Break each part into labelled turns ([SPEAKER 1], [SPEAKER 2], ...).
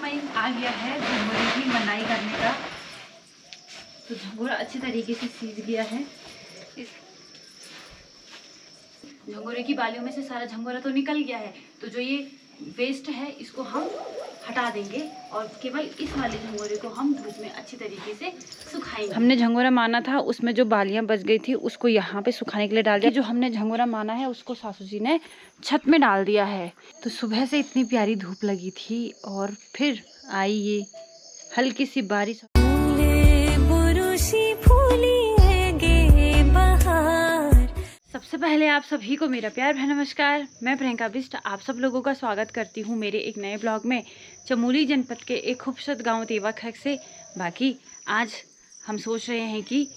[SPEAKER 1] समय आ गया है झंगोरे की मंडाई करने का। तो झंगोरा अच्छी तरीके से सीज गया है। इस झंगोरे की बालियों में से सारा झंगोरा तो निकल गया है, तो जो ये वेस्ट है इसको हम हटा देंगे और केवल इस वाले झंगोरे को हम धूप में अच्छी तरीके से सुखाएंगे। हमने झंगोरा माना था, उसमें जो बालियां बच गई थी उसको यहाँ पे सुखाने के लिए डाल दिया। जो हमने झंगोरा माना है उसको सासू जी ने छत में डाल दिया है। तो सुबह से इतनी प्यारी धूप लगी थी और फिर आई ये हल्की सी बारिश। सबसे पहले आप सभी को मेरा प्यार भरा नमस्कार। मैं प्रियंका बिष्ट आप सब लोगों का स्वागत करती हूँ मेरे एक नए ब्लॉग में चमोली जनपद के एक खूबसूरत गांव तेवाखैक से। बाकी आज हम सोच रहे हैं कि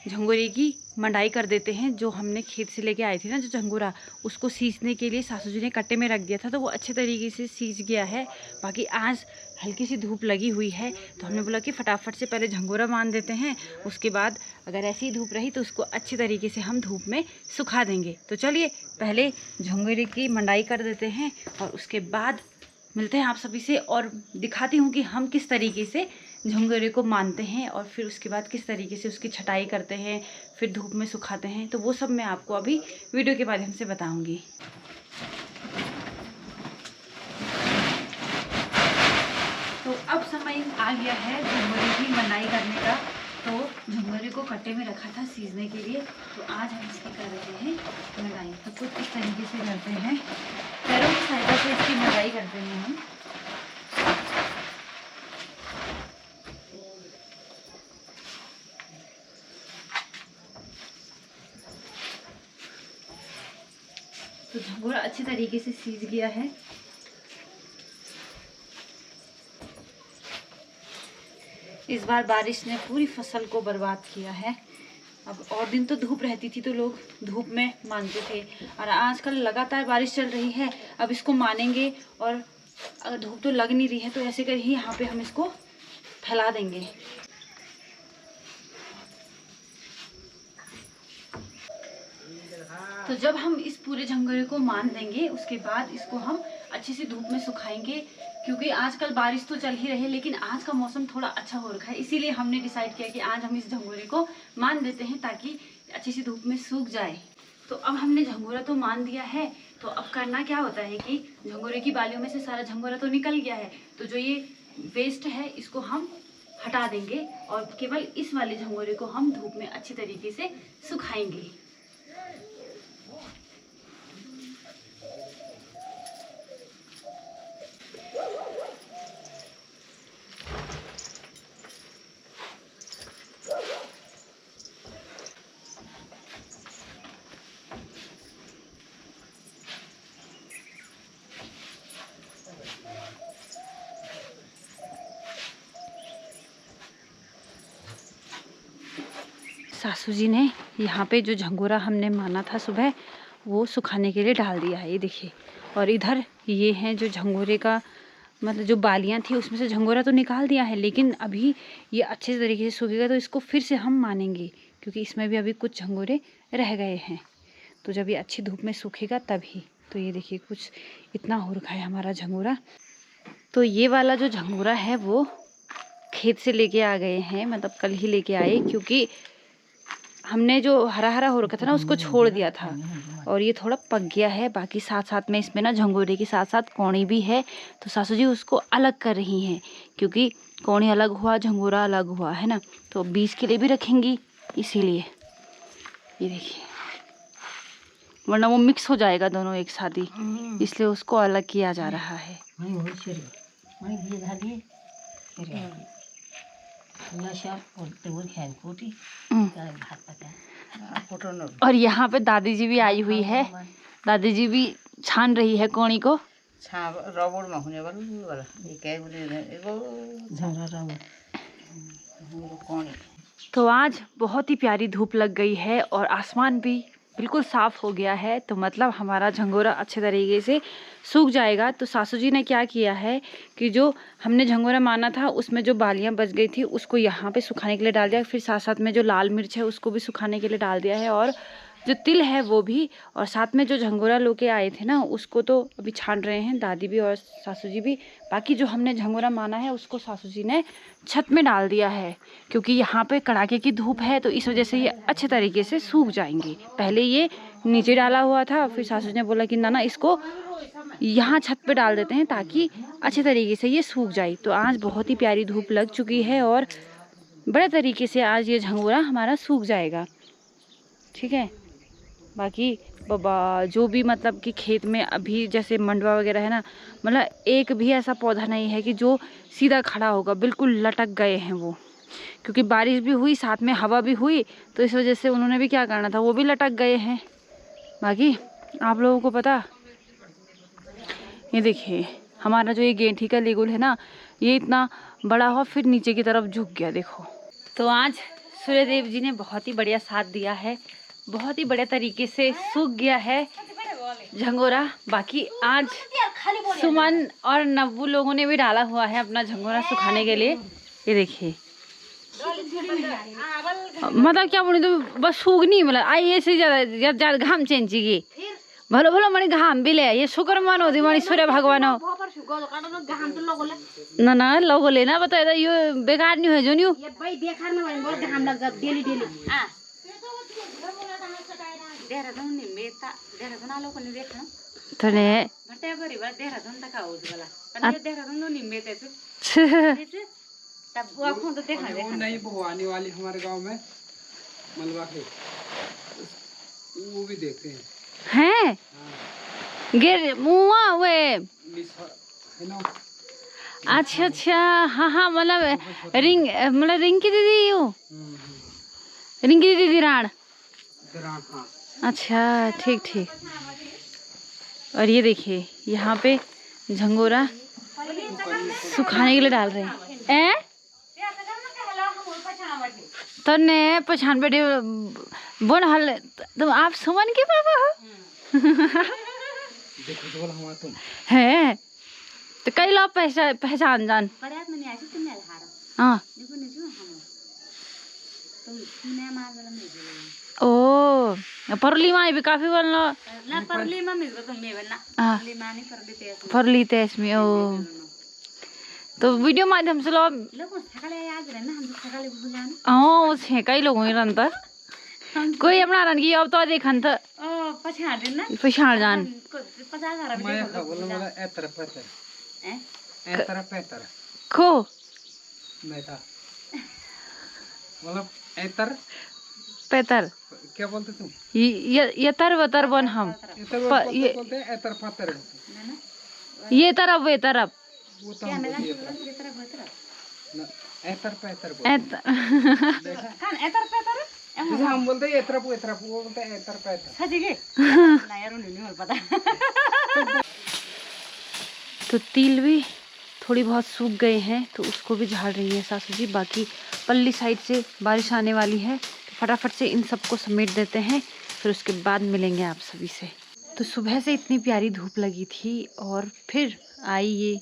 [SPEAKER 1] झंगोरे की मंडाई कर देते हैं। जो हमने खेत से लेके आए थे ना जो झंगोरा, उसको सींचने के लिए सासू जी ने कट्टे में रख दिया था, तो वो अच्छे तरीके से सींच गया है। बाकी आज हल्की सी धूप लगी हुई है तो हमने बोला कि फटाफट से पहले झंगोरा बांध देते हैं, उसके बाद अगर ऐसी धूप रही तो उसको अच्छी तरीके से हम धूप में सुखा देंगे। तो चलिए पहले झंगोरे की मंडाई कर देते हैं और उसके बाद मिलते हैं आप सभी से और दिखाती हूँ कि हम किस तरीके से झंगोरे को मानते हैं और फिर उसके बाद किस तरीके से उसकी छटाई करते हैं, फिर धूप में सुखाते हैं। तो वो सब मैं आपको अभी वीडियो के माध्यम से बताऊँगी। तो अब समय आ गया है झंगोरे की मंडाई करने का। तो झंगोरे को कट्टे में रखा था सीजने के लिए, तो आज हम इसकी कर रहे हैं मंडाई। तो कुछ इस तरीके से करते हैं, पैरों की सहायता से इसकी मंडाई करते हैं हम। तो झंगोरा अच्छी तरीके से सीज गया है। इस बार बारिश ने पूरी फसल को बर्बाद किया है। अब और दिन तो धूप रहती थी तो लोग धूप में मानते थे, और आजकल लगातार बारिश चल रही है। अब इसको मानेंगे और अगर धूप तो लग नहीं रही है तो ऐसे कर ही यहाँ पे हम इसको फैला देंगे। तो जब हम इस पूरे झंगोरे को मान देंगे उसके बाद इसको हम अच्छी सी धूप में सुखाएंगे, क्योंकि आजकल बारिश तो चल ही रही है लेकिन आज का मौसम थोड़ा अच्छा हो रखा है, इसीलिए हमने डिसाइड किया कि आज हम इस झंगोरे को मान देते हैं ताकि अच्छी सी धूप में सूख जाए। तो अब हमने झंगोरा तो मान दिया है, तो अब करना क्या होता है कि झंगोरे की बालियों में से सारा झंगोरा तो निकल गया है, तो जो ये वेस्ट है इसको हम हटा देंगे और केवल इस वाले झंगोरे को हम धूप में अच्छी तरीके से सुखाएंगे। सासू जी ने यहाँ पे जो झंगोरा हमने माना था सुबह वो सुखाने के लिए डाल दिया है, ये देखिए। और इधर ये हैं जो झंगोरे का मतलब जो बालियाँ थी उसमें से झंगोरा तो निकाल दिया है, लेकिन अभी ये अच्छे तरीके से सूखेगा तो इसको फिर से हम मानेंगे, क्योंकि इसमें भी अभी कुछ झंगोरे रह गए हैं। तो जब ये अच्छी धूप में सूखेगा तभी। तो ये देखिए कुछ इतना हो रखा है हमारा झंगोरा। तो ये वाला जो झंगोरा है वो खेत से लेके आ गए हैं, मतलब कल ही लेके आए, क्योंकि हमने जो हरा हरा हो रखा था ना उसको छोड़ दिया था और ये थोड़ा पक गया है। बाकी साथ साथ में इसमें ना झंगोरे के साथ साथ कौड़ी भी है, तो सासू जी उसको अलग कर रही हैं, क्योंकि कौड़ी अलग हुआ झंगोरा अलग हुआ है ना, तो बीज के लिए भी रखेंगी इसीलिए। ये देखिए, वरना वो मिक्स हो जाएगा दोनों एक साथ ही, इसलिए उसको अलग किया जा रहा है। और यहाँ पे दादी जी भी आई हुई है, दादी जी भी छान रही है कौड़ी को। तो आज बहुत ही प्यारी धूप लग गई है और आसमान भी बिल्कुल साफ़ हो गया है, तो मतलब हमारा झंगोरा अच्छे तरीके से सूख जाएगा। तो सासू जी ने क्या किया है कि जो हमने झंगोरा माना था उसमें जो बालियां बच गई थी उसको यहाँ पे सुखाने के लिए डाल दिया, फिर साथ साथ में जो लाल मिर्च है उसको भी सुखाने के लिए डाल दिया है, और जो तिल है वो भी, और साथ में जो झंगोरा लेके आए थे ना उसको तो अभी छान रहे हैं दादी भी और सासू जी भी। बाकी जो हमने झंगोरा माना है उसको सासू जी ने छत में डाल दिया है, क्योंकि यहाँ पे कड़ाके की धूप है तो इस वजह से ये अच्छे तरीके से सूख जाएंगे। पहले ये नीचे डाला हुआ था, फिर सासू जी ने बोला कि ना इसको यहाँ छत पे डाल देते हैं ताकि अच्छे तरीके से ये सूख जाए। तो आज बहुत ही प्यारी धूप लग चुकी है और बड़े तरीके से आज ये झंगोरा हमारा सूख जाएगा, ठीक है। बाकी बाबा जो भी मतलब कि खेत में अभी जैसे मंडवा वगैरह है ना, मतलब एक भी ऐसा पौधा नहीं है कि जो सीधा खड़ा होगा, बिल्कुल लटक गए हैं वो, क्योंकि बारिश भी हुई साथ में हवा भी हुई तो इस वजह से उन्होंने भी क्या करना था, वो भी लटक गए हैं। बाकी आप लोगों को पता, ये देखिए हमारा जो ये गेंठी का लेगुल है ना, ये इतना बड़ा हुआ फिर नीचे की तरफ झुक गया, देखो। तो आज सूर्यदेव जी ने बहुत ही बढ़िया साथ दिया है, बहुत ही बढ़िया तरीके से सूख गया है झंगोरा। बाकी आज सुमन और नब्बू लोगों ने भी डाला हुआ है अपना झंगोरा सुखाने के लिए। ये देखिए मतलब क्या बोले तो बस सूख नहीं, मतलब आई ऐसे ज्यादा घाम चेंची भलो भलो मणि घाम भी ले ये शुक्र मानो दी मणि सूर्य भगवान ना ना लगोले ना बता यो बेकार नहीं हो जो न्यू
[SPEAKER 2] नहीं भवानी वाली हमारे गांव में मलबा के वो भी देखते
[SPEAKER 1] हैं गिर मुआ वे। अच्छा अच्छा हाँ हाँ मतलब रिंग की दीदी यो रिंकी दीदी राण। अच्छा ठीक ठीक। और ये देखिए यहाँ पे झंगोरा सुखाने के लिए डाल रहे हैं। तो ने पहचान बैठे बोन हल तुम आप सुमन के पापा हो है तो कई लोग पहचान जान। हाँ ओ परली माँ भी काफी बोलना परली तेज में ओ तो वीडियो माध्यम से लोग कई लोगों रन कोई अपना रन की अब तो देखन तो पछाड़ जान खो
[SPEAKER 2] मतलब एतर
[SPEAKER 1] पैतर
[SPEAKER 2] क्या बोलते तुम?
[SPEAKER 1] यतर वतर बन हम
[SPEAKER 2] बोलते हैं एतर पतर।
[SPEAKER 1] ये तरफ वे तरफ
[SPEAKER 2] वो तो हम एतर पैतर जैसे हम बोलते हैं एतर वो बोलते हैं एतर पैतर।
[SPEAKER 1] तो तिल भी थोड़ी बहुत सूख गए हैं तो उसको भी झाड़ रही है सासू जी। बाकी पल्ली साइड से बारिश आने वाली है तो फटाफट से इन सबको समेट देते हैं, फिर उसके बाद मिलेंगे आप सभी से। तो सुबह से इतनी प्यारी धूप लगी थी और फिर आई ये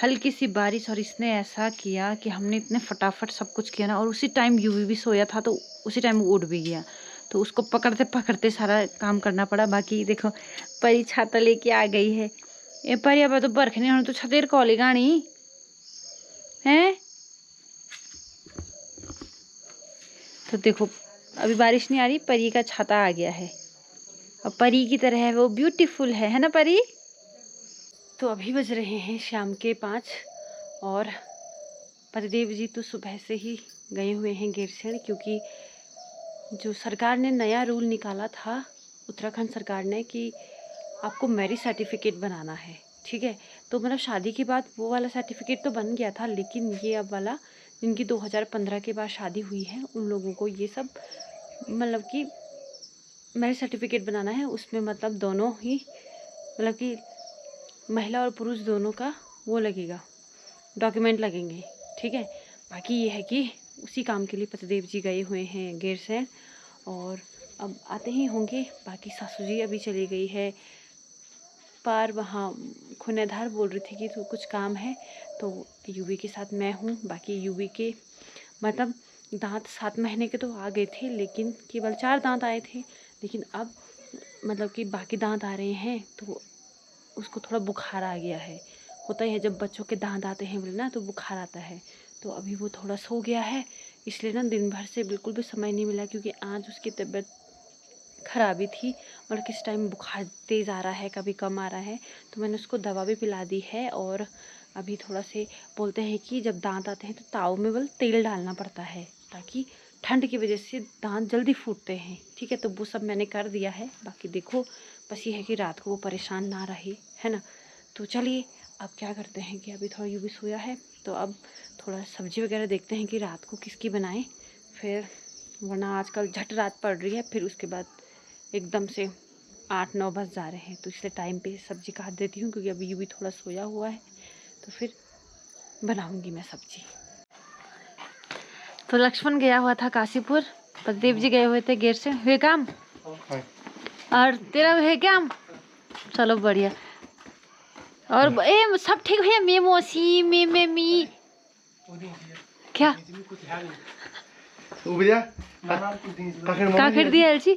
[SPEAKER 1] हल्की सी बारिश और इसने ऐसा किया कि हमने इतने फटाफट सब कुछ किया ना, और उसी टाइम यूवी भी सोया था तो उसी टाइम वो उठ भी गया तो उसको पकड़ते पकड़ते सारा काम करना पड़ा। बाकी देखो परी छाता लेके आ गई है। ए परी अब तो बरखने होने तो छतेर कॉली गानी है। तो देखो अभी बारिश नहीं आ रही, परी का छाता आ गया है और परी की तरह है वो ब्यूटीफुल है ना परी। तो अभी बज रहे हैं शाम के 5 और पतिदेव जी तो सुबह से ही गए हुए हैं गैरसैंण, क्योंकि जो सरकार ने नया रूल निकाला था उत्तराखंड सरकार ने कि आपको मैरिज सर्टिफिकेट बनाना है, ठीक है। तो मतलब शादी के बाद वो वाला सर्टिफिकेट तो बन गया था, लेकिन ये अब वाला जिनकी 2015 के बाद शादी हुई है उन लोगों को ये सब मतलब कि मैरिज सर्टिफिकेट बनाना है। उसमें मतलब दोनों ही मतलब कि महिला और पुरुष दोनों का वो लगेगा, डॉक्यूमेंट लगेंगे, ठीक है। बाकी ये है कि उसी काम के लिए पतिदेव जी गए हुए हैं गैरसैंण और अब आते ही होंगे। बाकी सासू जी अभी चली गई है पार, वहाँ खुनेधार बोल रही थी कि तो कुछ काम है तो यूवी के साथ मैं हूँ। बाकी यूवी के मतलब दांत 7 महीने के तो आ गए थे, लेकिन केवल 4 दांत आए थे, लेकिन अब मतलब कि बाकी दांत आ रहे हैं तो उसको थोड़ा बुखार आ गया है। होता ही है जब बच्चों के दांत आते हैं बोले ना तो बुखार आता है। तो अभी वो थोड़ा सो गया है, इसलिए ना दिन भर से बिल्कुल भी समय नहीं मिला, क्योंकि आज उसकी तबीयत खराबी थी और किस टाइम बुखार तेज़ आ रहा है, कभी कम आ रहा है। तो मैंने उसको दवा भी पिला दी है। और अभी थोड़ा से बोलते हैं कि जब दांत आते हैं तो ताव में बल तेल डालना पड़ता है, ताकि ठंड की वजह से दांत जल्दी फूटते हैं। ठीक है, तो वो सब मैंने कर दिया है। बाकी देखो बस ये है कि रात को वो परेशान ना रहे, है ना। तो चलिए अब क्या करते हैं कि अभी थोड़ा यूवी सोया है, तो अब थोड़ा सब्जी वगैरह देखते हैं कि रात को किसकी बनाएं, फिर वरना आजकल झट रात पड़ रही है, फिर उसके बाद एकदम से 8-9 बज जा रहे हैं। तो इसलिए टाइम पे सब्जी काट देती हूँ, क्योंकि अभी यूवी थोड़ा सोया हुआ है, तो फिर बनाऊंगी मैं सब्जी। तो लक्ष्मण गया हुआ था काशीपुर, पतिदेव जी गए हुए थे गेर से, हुए काम। और तेरा है काम, चलो बढ़िया। और ए सब ठीक है, मे मौसी मे मे मी क्या
[SPEAKER 3] का खिर दिया